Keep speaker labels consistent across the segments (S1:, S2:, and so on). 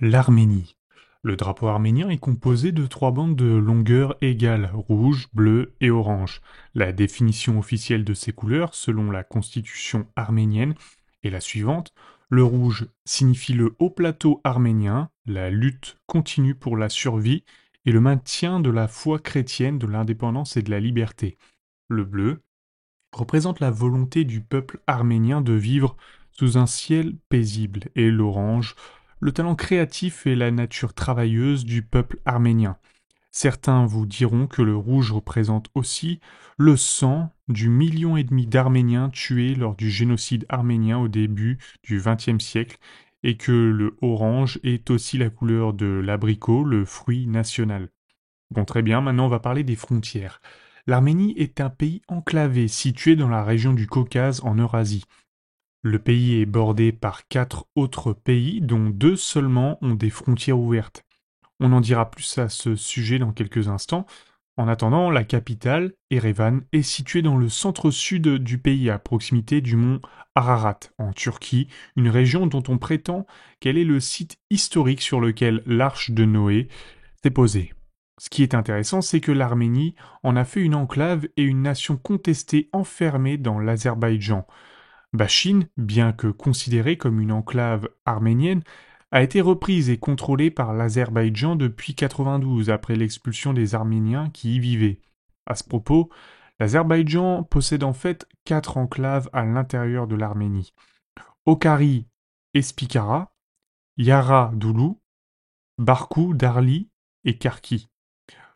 S1: L'Arménie. Le drapeau arménien est composé de trois bandes de longueur égale, rouge, bleu et orange. La définition officielle de ces couleurs, selon la constitution arménienne, est la suivante. Le rouge signifie le haut plateau arménien, la lutte continue pour la survie et le maintien de la foi chrétienne, de l'indépendance et de la liberté. Le bleu représente la volonté du peuple arménien de vivre sous un ciel paisible, et l'orange, le talent créatif et la nature travailleuse du peuple arménien. Certains vous diront que le rouge représente aussi le sang du 1,5 million d'Arméniens tués lors du génocide arménien au début du XXe siècle, et que le orange est aussi la couleur de l'abricot, le fruit national. Bon, très bien, maintenant on va parler des frontières. L'Arménie est un pays enclavé situé dans la région du Caucase en Eurasie. Le pays est bordé par 4 autres pays dont 2 seulement ont des frontières ouvertes. On en dira plus à ce sujet dans quelques instants. En attendant, la capitale, Erevan, est située dans le centre-sud du pays à proximité du mont Ararat en Turquie, une région dont on prétend qu'elle est le site historique sur lequel l'arche de Noé s'est posée. Ce qui est intéressant, c'est que l'Arménie en a fait une enclave et une nation contestée enfermée dans l'Azerbaïdjan. Bachine, bien que considérée comme une enclave arménienne, a été reprise et contrôlée par l'Azerbaïdjan depuis 92 après l'expulsion des Arméniens qui y vivaient. À ce propos, l'Azerbaïdjan possède en fait 4 enclaves à l'intérieur de l'Arménie. Okhari et Spikara, Yara Doulou, Barkou, Darli et Karki.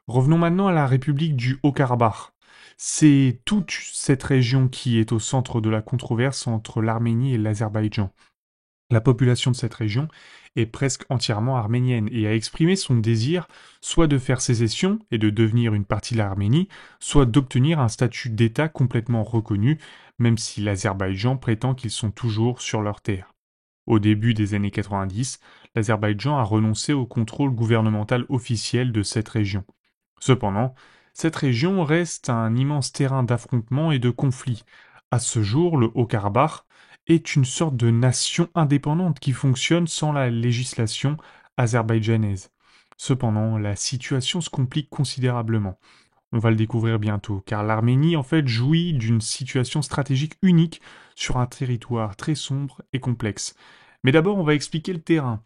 S1: Revenons maintenant à la République du Haut-Karabakh. C'est toute cette région qui est au centre de la controverse entre l'Arménie et l'Azerbaïdjan. La population de cette région est presque entièrement arménienne et a exprimé son désir soit de faire sécession et de devenir une partie de l'Arménie, soit d'obtenir un statut d'État complètement reconnu, même si l'Azerbaïdjan prétend qu'ils sont toujours sur leur terre. Au début des années 90, l'Azerbaïdjan a renoncé au contrôle gouvernemental officiel de cette région. Cependant, cette région reste un immense terrain d'affrontements et de conflits. À ce jour, le Haut-Karabakh est une sorte de nation indépendante qui fonctionne sans la législation azerbaïdjanaise. Cependant, la situation se complique considérablement. On va le découvrir bientôt, car l'Arménie en fait jouit d'une situation stratégique unique sur un territoire très sombre et complexe. Mais d'abord, on va expliquer le terrain.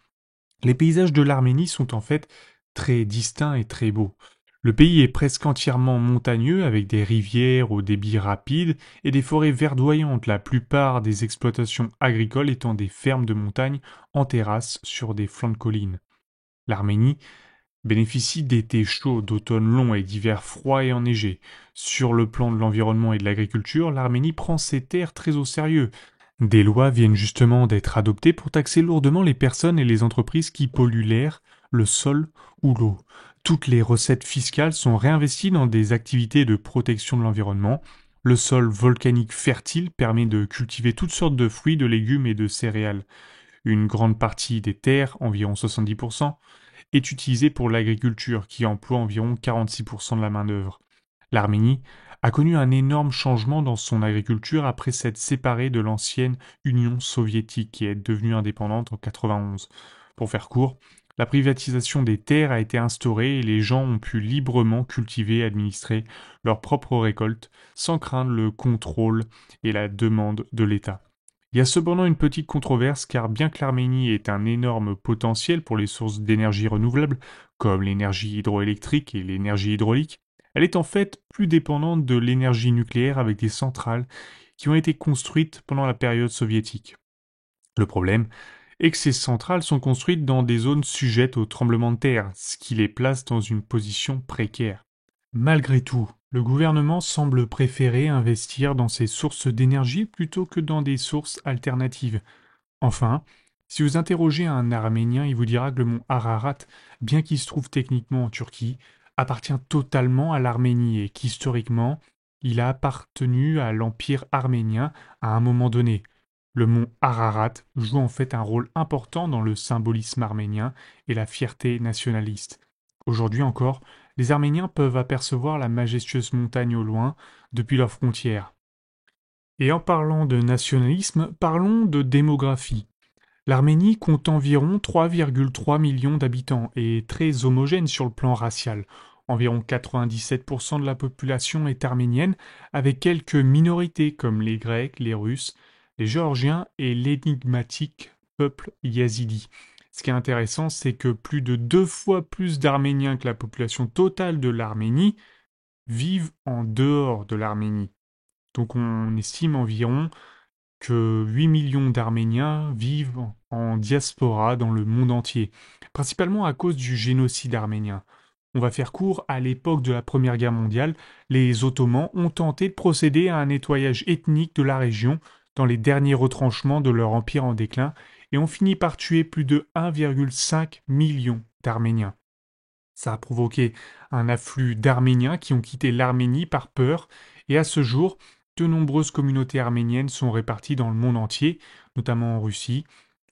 S1: Les paysages de l'Arménie sont en fait très distincts et très beaux. Le pays est presque entièrement montagneux avec des rivières au débit rapide et des forêts verdoyantes, la plupart des exploitations agricoles étant des fermes de montagne en terrasse sur des flancs de collines. L'Arménie bénéficie d'étés chauds, d'automnes longs et d'hivers froids et enneigés. Sur le plan de l'environnement et de l'agriculture, l'Arménie prend ses terres très au sérieux. Des lois viennent justement d'être adoptées pour taxer lourdement les personnes et les entreprises qui polluent l'air, le sol ou l'eau. Toutes les recettes fiscales sont réinvesties dans des activités de protection de l'environnement. Le sol volcanique fertile permet de cultiver toutes sortes de fruits, de légumes et de céréales. Une grande partie des terres, environ 70%, est utilisée pour l'agriculture, qui emploie environ 46% de la main-d'œuvre. L'Arménie a connu un énorme changement dans son agriculture après s'être séparée de l'ancienne Union soviétique qui est devenue indépendante en 91. Pour faire court, la privatisation des terres a été instaurée et les gens ont pu librement cultiver et administrer leurs propres récoltes sans craindre le contrôle et la demande de l'État. Il y a cependant une petite controverse car bien que l'Arménie ait un énorme potentiel pour les sources d'énergie renouvelables, comme l'énergie hydroélectrique et l'énergie hydraulique, elle est en fait plus dépendante de l'énergie nucléaire avec des centrales qui ont été construites pendant la période soviétique. Le problème est que ces centrales sont construites dans des zones sujettes aux tremblements de terre, ce qui les place dans une position précaire. Malgré tout, le gouvernement semble préférer investir dans ces sources d'énergie plutôt que dans des sources alternatives. Enfin, si vous interrogez un Arménien, il vous dira que le mont Ararat, bien qu'il se trouve techniquement en Turquie, appartient totalement à l'Arménie et qu'historiquement, il a appartenu à l'Empire arménien à un moment donné. Le mont Ararat joue en fait un rôle important dans le symbolisme arménien et la fierté nationaliste. Aujourd'hui encore, les Arméniens peuvent apercevoir la majestueuse montagne au loin depuis leurs frontières. Et en parlant de nationalisme, parlons de démographie. L'Arménie compte environ 3,3 millions d'habitants et est très homogène sur le plan racial. Environ 97% de la population est arménienne, avec quelques minorités comme les Grecs, les Russes, les Géorgiens et l'énigmatique peuple yazidi. Ce qui est intéressant, c'est que plus de 2 fois plus d'Arméniens que la population totale de l'Arménie vivent en dehors de l'Arménie. Donc on estime environ que 8 millions d'Arméniens vivent en diaspora dans le monde entier, principalement à cause du génocide arménien. On va faire court, à l'époque de la Première Guerre mondiale, les Ottomans ont tenté de procéder à un nettoyage ethnique de la région dans les derniers retranchements de leur empire en déclin et ont fini par tuer plus de 1,5 million d'Arméniens. Ça a provoqué un afflux d'Arméniens qui ont quitté l'Arménie par peur, et à ce jour, de nombreuses communautés arméniennes sont réparties dans le monde entier, notamment en Russie,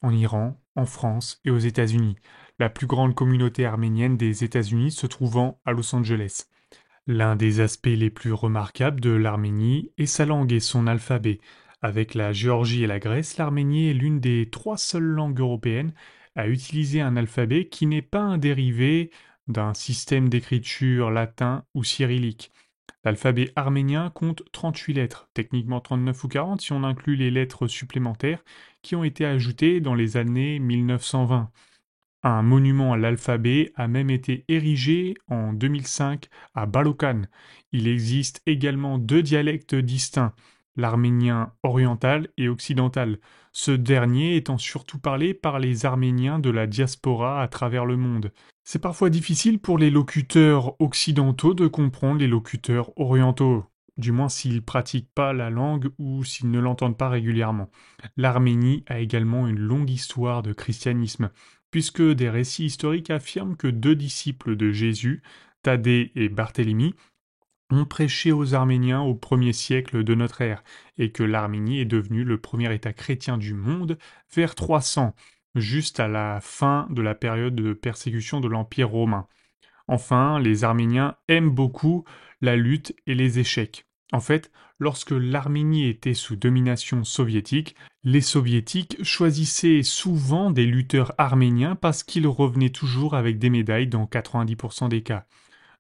S1: en Iran, en France et aux États-Unis. La plus grande communauté arménienne des États-Unis se trouvant à Los Angeles. L'un des aspects les plus remarquables de l'Arménie est sa langue et son alphabet. Avec la Géorgie et la Grèce, l'Arménie est l'une des 3 seules langues européennes à utiliser un alphabet qui n'est pas un dérivé d'un système d'écriture latin ou cyrillique. L'alphabet arménien compte 38 lettres, techniquement 39 ou 40 si on inclut les lettres supplémentaires qui ont été ajoutées dans les années 1920. Un monument à l'alphabet a même été érigé en 2005 à Balokan. Il existe également 2 dialectes distincts, l'arménien oriental et occidental, ce dernier étant surtout parlé par les Arméniens de la diaspora à travers le monde. C'est parfois difficile pour les locuteurs occidentaux de comprendre les locuteurs orientaux, du moins s'ils pratiquent pas la langue ou s'ils ne l'entendent pas régulièrement. L'Arménie a également une longue histoire de christianisme, puisque des récits historiques affirment que 2 disciples de Jésus, Thaddée et Barthélemy, ont prêché aux Arméniens au 1er siècle de notre ère, et que l'Arménie est devenue le premier État chrétien du monde vers 300, juste à la fin de la période de persécution de l'Empire romain. Enfin, les Arméniens aiment beaucoup la lutte et les échecs. En fait, lorsque l'Arménie était sous domination soviétique, les soviétiques choisissaient souvent des lutteurs arméniens parce qu'ils revenaient toujours avec des médailles dans 90% des cas.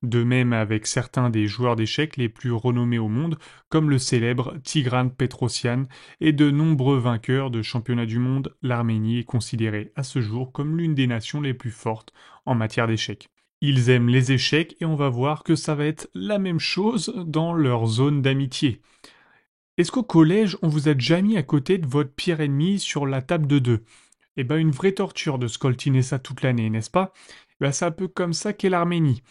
S1: De même avec certains des joueurs d'échecs les plus renommés au monde, comme le célèbre Tigran Petrosyan et de nombreux vainqueurs de championnats du monde, l'Arménie est considérée à ce jour comme l'une des nations les plus fortes en matière d'échecs. Ils aiment les échecs et on va voir que ça va être la même chose dans leur zone d'amitié. Est-ce qu'au collège, on vous a déjà mis à côté de votre pire ennemi sur la table de deux? Eh ben une vraie torture de scoltiner ça toute l'année, n'est-ce pas? Ben, c'est un peu comme ça qu'est l'Arménie.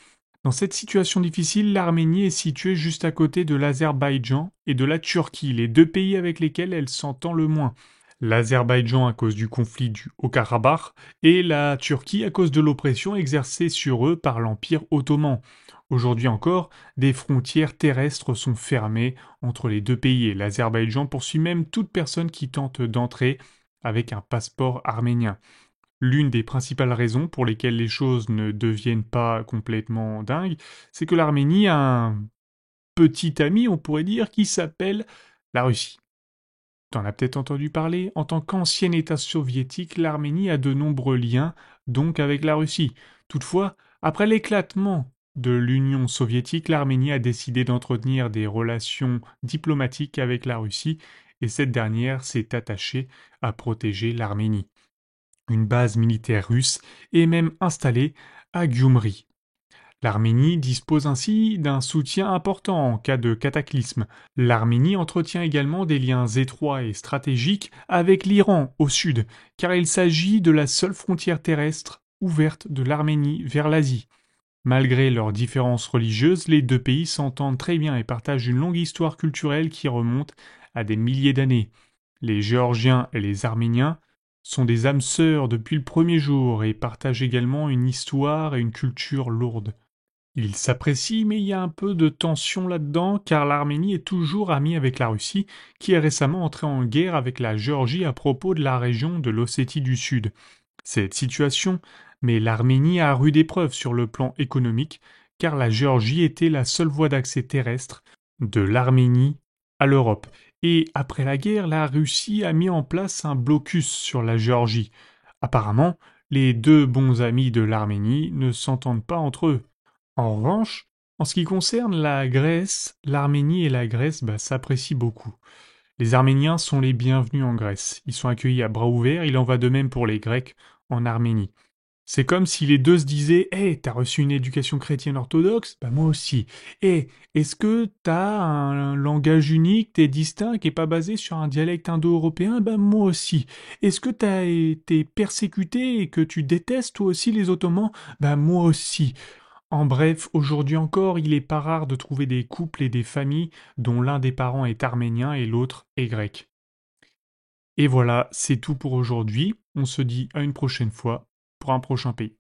S1: Dans cette situation difficile, l'Arménie est située juste à côté de l'Azerbaïdjan et de la Turquie, les 2 pays avec lesquels elle s'entend le moins. L'Azerbaïdjan à cause du conflit du Haut-Karabakh et la Turquie à cause de l'oppression exercée sur eux par l'Empire ottoman. Aujourd'hui encore, des frontières terrestres sont fermées entre les 2 pays et l'Azerbaïdjan poursuit même toute personne qui tente d'entrer avec un passeport arménien. L'une des principales raisons pour lesquelles les choses ne deviennent pas complètement dingues, c'est que l'Arménie a un petit ami, on pourrait dire, qui s'appelle la Russie. T'en as peut-être entendu parler, en tant qu'ancien État soviétique, l'Arménie a de nombreux liens, donc avec la Russie. Toutefois, après l'éclatement de l'Union soviétique, l'Arménie a décidé d'entretenir des relations diplomatiques avec la Russie, et cette dernière s'est attachée à protéger l'Arménie. Une base militaire russe est même installée à Gyumri. L'Arménie dispose ainsi d'un soutien important en cas de cataclysme. L'Arménie entretient également des liens étroits et stratégiques avec l'Iran au sud, car il s'agit de la seule frontière terrestre ouverte de l'Arménie vers l'Asie. Malgré leurs différences religieuses, les 2 pays s'entendent très bien et partagent une longue histoire culturelle qui remonte à des milliers d'années. Les Géorgiens et les Arméniens sont des âmes sœurs depuis le premier jour et partagent également une histoire et une culture lourde. Ils s'apprécient, mais il y a un peu de tension là-dedans, car l'Arménie est toujours amie avec la Russie, qui est récemment entrée en guerre avec la Géorgie à propos de la région de l'Ossétie du Sud. Cette situation met l'Arménie à rude épreuve sur le plan économique, car la Géorgie était la seule voie d'accès terrestre de l'Arménie à l'Europe, Et après la guerre, la Russie a mis en place un blocus sur la Géorgie. Apparemment, les deux bons amis de l'Arménie ne s'entendent pas entre eux. En revanche, en ce qui concerne la Grèce, l'Arménie et la Grèce s'apprécient beaucoup. Les Arméniens sont les bienvenus en Grèce. Ils sont accueillis à bras ouverts, il en va de même pour les Grecs en Arménie. C'est comme si les deux se disaient: Hey, t'as reçu une éducation chrétienne orthodoxe? Bah, moi aussi. Hey, est-ce que t'as un langage unique, t'es distinct, qui est pas basé sur un dialecte indo-européen? Bah, moi aussi. Est-ce que t'as été persécuté et que tu détestes toi aussi les Ottomans? Bah, moi aussi. En bref, aujourd'hui encore, il est pas rare de trouver des couples et des familles dont l'un des parents est arménien et l'autre est grec. Et voilà, c'est tout pour aujourd'hui. On se dit à une prochaine fois pour un prochain pays.